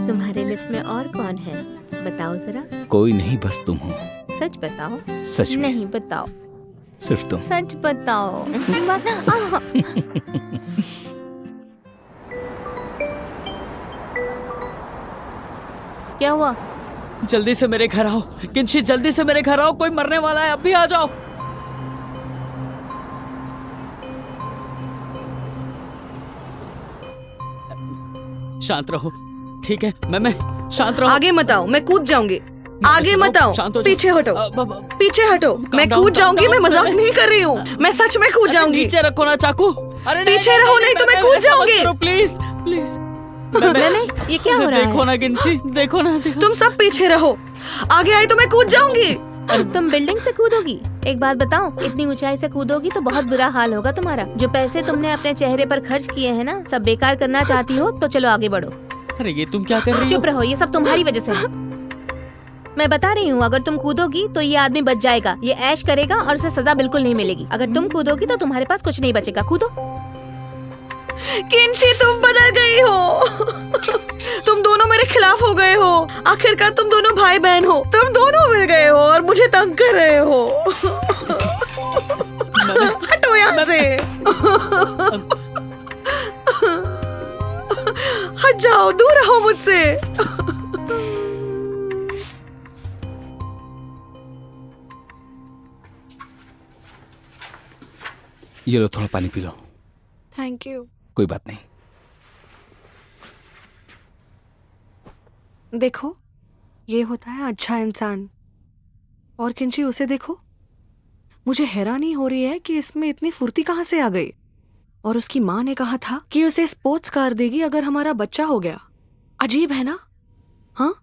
तुम्हारे लिस्ट में और कौन है? बताओ जरा। कोई नहीं, बस तुम हो। सच बताओ। सच में? नहीं बताओ। सिर्फ तुम। सच बताओ। क्या हुआ? जल्दी से मेरे घर आओ किंशी, जल्दी से मेरे घर आओ, कोई मरने वाला है, अभी आ जाओ। शांत रहो, ठीक है? मैं शांत रहो। आगे मत आओ, मैं कूद जाऊंगी। आगे मत आओ, पीछे हटो, पीछे हटो। मैं कूद जाऊंगी, मैं मजाक नहीं कर रही हूँ, मैं सच में कूद जाऊंगी। नीचे रखो ना चाकू। अरे पीछे रहो, नहीं तो मैं कूद जाऊंगी। Please please. ये क्या हो रहा है? देखो ना किंशी, देखो ना। तुम सब पीछे रहो, आगे आई तो मैं कूद जाऊंगी। तुम बिल्डिंग से कूदोगी? एक बात बताओ, इतनी ऊंचाई से कूदोगी तो बहुत बुरा हाल होगा तुम्हारा। जो पैसे तुमने अपने चेहरे पर खर्च किए हैं ना, सब बेकार करना चाहती हो तो चलो आगे बढ़ो। अरे ये तुम क्या कर रही हो? चुप रहो, ये सब तुम्हारी वजह से है। मैं बता रही हूँ, अगर तुम कूदोगी तो ये आदमी बच जाएगा, ये ऐश करेगा और उसे सजा बिल्कुल नहीं मिलेगी। अगर तुम कूदोगी तो तुम्हारे पास कुछ नहीं बचेगा। कूदो। किंशी, तुम बदल गई हो। तुम दोनों मेरे खिलाफ हो गए हो। आखिरकार तुम दोनों भाई बहन हो, तुम दोनों मिल गए हो और मुझे तंग कर रहे हो। हटो यहाँ से। हट जाओ, दूर रहो मुझसे। ये लो, थोड़ा पानी पी लो। Thank you. कोई बात नहीं। देखो, ये होता है अच्छा इंसान। और किंशी, उसे देखो। मुझे हैरानी हो रही है कि इसमें इतनी फुर्ती कहाँ से आ गई। और उसकी माँ ने कहा था कि उसे स्पोर्ट्स कार देगी अगर हमारा बच्चा हो गया। अजीब है ना? हाँ,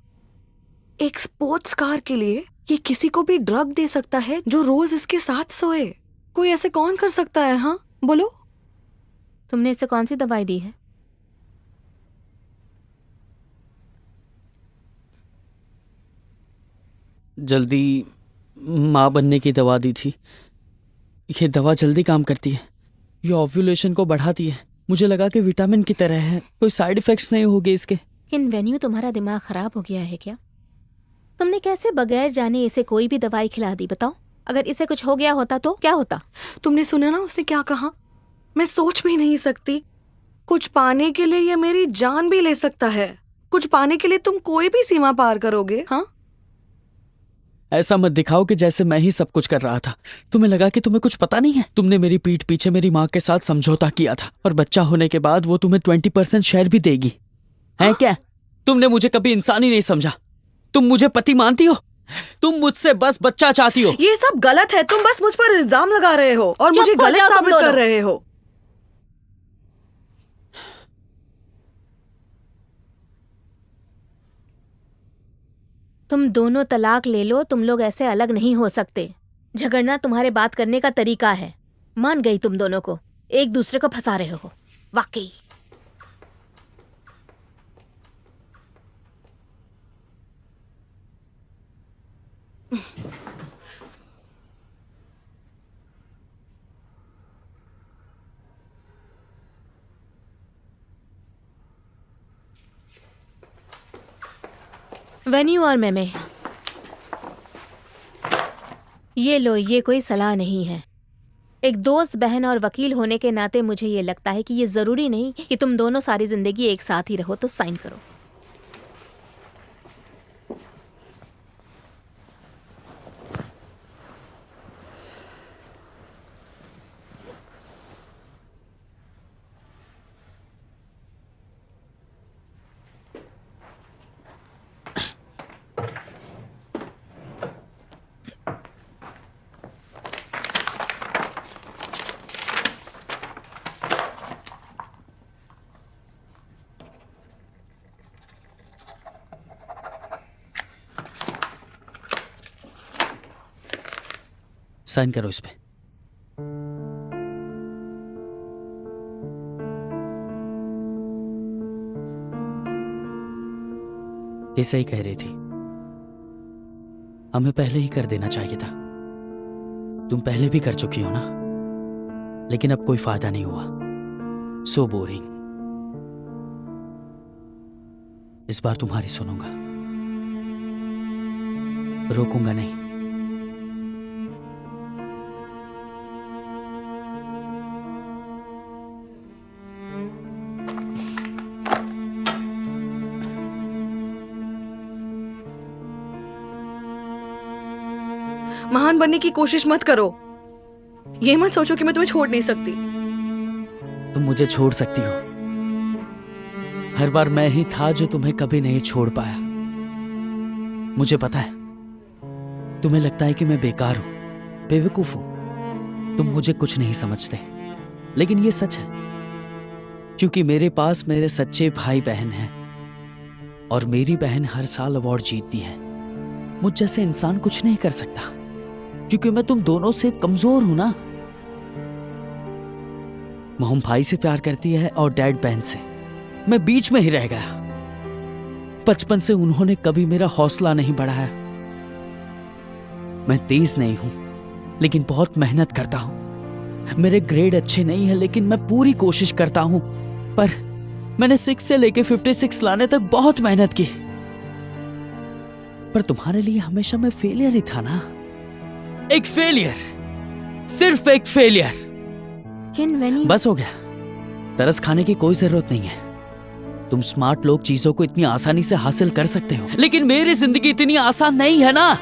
एक स्पोर्ट्स कार के लिए ये किसी को भी ड्रग दे सकता है जो रोज इसके साथ सोए। कोई ऐसे कौन कर सकता है? हाँ बोलो। तुमने इसे कौन सी दवाई दी है? जल्दी माँ बनने की दवा दी थी। ये दवा जल्दी काम करती है, ये ओव्यूलेशन को बढ़ाती है। मुझे लगा कि विटामिन की तरह है, कोई साइड इफेक्ट्स नहीं होंगे इसके। इन वेन्यू, तुम्हारा दिमाग खराब हो गया है क्या? तुमने कैसे बगैर जाने इसे कोई भी दवाई खिला दी? बताओ, अगर इसे कुछ हो गया होता तो क्या होता? तुमने सुना ना उसने क्या कहा? मैं सोच भी नहीं सकती। कुछ पाने के लिए ये मेरी जान भी ले सकता है। कुछ पाने के लिए तुम कोई भी सीमा पार करोगे। हाँ, ऐसा मत दिखाओ कि जैसे मैं ही सब कुछ कर रहा था। तुम्हें लगा कि तुम्हें कुछ पता नहीं है? तुमने मेरी पीठ पीछे मेरी माँ के साथ समझौता किया था और बच्चा होने के बाद वो तुम्हें 20% शेयर भी देगी। है क्या? तुमने मुझे कभी इंसान ही नहीं समझा। तुम मुझे पति मानती हो? तुम मुझसे बस बच्चा चाहती हो। ये सब गलत है। तुम बस मुझ पर इल्जाम लगा रहे हो और चुप मुझे हो गलत जाओ तुम साबित कर दोनों। रहे हो। तुम दोनों तलाक ले लो, तुम लोग ऐसे अलग नहीं हो सकते। झगड़ना तुम्हारे बात करने का तरीका है। मान गई तुम दोनों को, एक दूसरे को फंसा रहे हो वाकई। वेन्यू और मैमे, ये लो, ये कोई सलाह नहीं है। एक दोस्त, बहन और वकील होने के नाते मुझे ये लगता है कि ये जरूरी नहीं कि तुम दोनों सारी जिंदगी एक साथ ही रहो। तो साइन करो। साइन करो इस पे। ये सही कह रही थी, हमें पहले ही कर देना चाहिए था। तुम पहले भी कर चुकी हो ना, लेकिन अब कोई फायदा नहीं हुआ। So boring. इस बार तुम्हारी सुनूंगा, रोकूंगा नहीं। महान बनने की कोशिश मत करो। ये मत सोचो कि मैं तुम्हें छोड़ नहीं सकती। तुम मुझे छोड़ सकती हो। हर बार मैं ही था जो तुम्हें कभी नहीं छोड़ पाया। मुझे पता है, तुम्हें लगता है कि मैं बेकार हूं, बेवकूफ हूं, तुम मुझे कुछ नहीं समझते, लेकिन ये सच है, क्योंकि मेरे पास मेरे सच्चे भाई बहन हैं और मेरी बहन हर साल अवार्ड जीतती है। मुझ जैसे इंसान कुछ नहीं कर सकता, क्योंकि मैं तुम दोनों से कमजोर हूं ना। मोम भाई से प्यार करती है और डैड बहन से। मैं बीच में ही रह गया। बचपन से उन्होंने कभी मेरा हौसला नहीं बढ़ाया। मैं तेज नहीं हूं, लेकिन बहुत मेहनत करता हूं। मेरे ग्रेड अच्छे नहीं है, लेकिन मैं पूरी कोशिश करता हूं। पर मैंने 6 से लेके 56 लाने तक बहुत मेहनत की। पर तुम्हारे लिए हमेशा मैं फेलियर ही था ना। एक फेलियर, सिर्फ एक फेलियर। बस हो गया। तरस खाने की कोई जरूरत नहीं है। तुम स्मार्ट लोग चीजों को इतनी आसानी से हासिल कर सकते हो, लेकिन मेरी जिंदगी इतनी आसान नहीं है ना,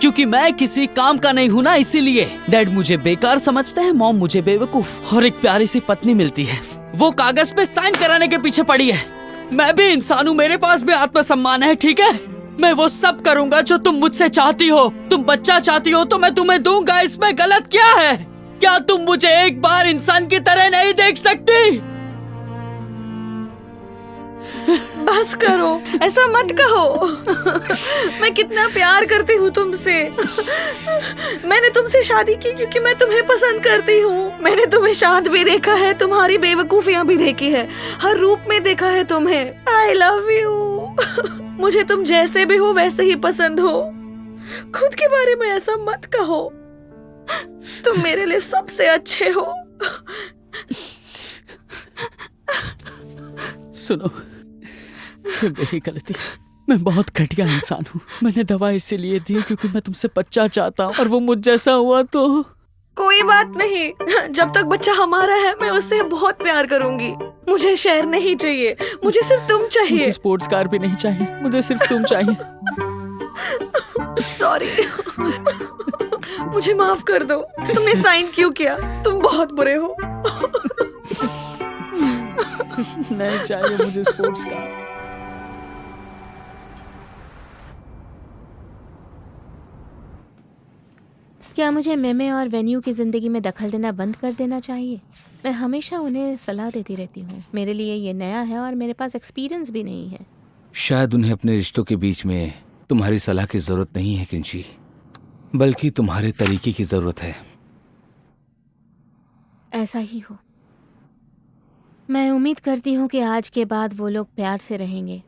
क्योंकि मैं किसी काम का नहीं हूं ना। इसीलिए डैड मुझे बेकार समझते हैं, मॉम मुझे बेवकूफ, और एक प्यारी सी पत्नी मिलती है, वो कागज पे साइन कराने के पीछे पड़ी है। मैं भी इंसान हूं, मेरे पास भी आत्मसम्मान है, ठीक है? मैं वो सब करूंगा जो तुम मुझसे चाहती हो। तुम बच्चा चाहती हो तो मैं तुम्हें दूंगा। इसमें गलत क्या है? क्या तुम मुझे एक बार इंसान की तरह नहीं देख सकती? बस करो, ऐसा मत कहो। मैं कितना प्यार करती हूँ तुमसे। मैंने तुमसे शादी की क्योंकि मैं तुम्हें पसंद करती हूँ। मैंने तुम्हें शांत भी देखा है, तुम्हारी बेवकूफियां भी देखी है, हर रूप में देखा है तुम्हें। I love you. मुझे तुम जैसे भी हो वैसे ही पसंद हो। खुद के बारे में ऐसा मत कहो। तुम मेरे लिए सबसे अच्छे हो। सुनो, ये मेरी गलती। मैं बहुत घटिया इंसान हूँ। मैंने दवा इसीलिए दी क्योंकि मैं तुमसे बच्चा चाहता हूँ, और वो मुझ जैसा हुआ तो। कोई बात नहीं, जब तक बच्चा हमारा है मैं उससे बहुत प्यार करूंगी। मुझे शहर नहीं चाहिए, मुझे सिर्फ तुम चाहिए। मुझे स्पोर्ट्स कार भी नहीं चाहिए, मुझे सिर्फ तुम चाहिए। सॉरी। मुझे माफ कर दो। तुमने साइन क्यों किया? तुम बहुत बुरे हो। नहीं चाहिए मुझे स्पोर्ट्स कार। क्या मुझे मेमे और वेन्यू की ज़िंदगी में दखल देना बंद कर देना चाहिए? मैं हमेशा उन्हें सलाह देती रहती हूँ। मेरे लिए ये नया है और मेरे पास एक्सपीरियंस भी नहीं है। शायद उन्हें अपने रिश्तों के बीच में तुम्हारी सलाह की जरूरत नहीं है किंची, बल्कि तुम्हारे तरीके की जरूरत है। ऐसा ही हो। मैं उम्मीद करती हूँ कि आज के बाद वो लोग प्यार से रहेंगे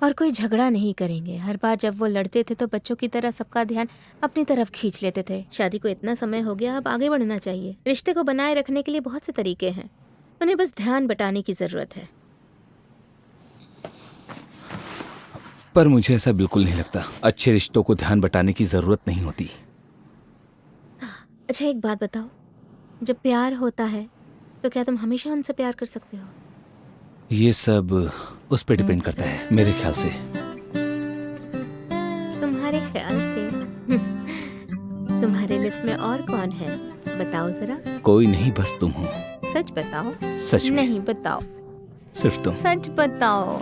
और कोई झगड़ा नहीं करेंगे। हर बार जब वो लड़ते थे तो बच्चों की तरह सबका ध्यान अपनी तरफ खींच लेते थे। शादी को इतना समय हो गया, अब आगे बढ़ना चाहिए। रिश्ते को बनाए रखने के लिए बहुत से तरीके हैं, उन्हें बस ध्यान बटाने की ज़रूरत है। पर मुझे ऐसा बिल्कुल नहीं लगता। अच्छे रिश्तों को ध्यान बटाने की जरूरत नहीं होती। अच्छा, एक बात बताओ, जब प्यार होता है तो क्या तुम हमेशा उनसे प्यार कर सकते हो? ये सब उस पर डिपेंड करता है, मेरे ख्याल से। तुम्हारे ख्याल से? तुम्हारे लिस्ट में और कौन है, बताओ जरा। कोई नहीं, बस तुम हो। सच बताओ। सच में। नहीं, बताओ, सिर्फ तुम। सच बताओ।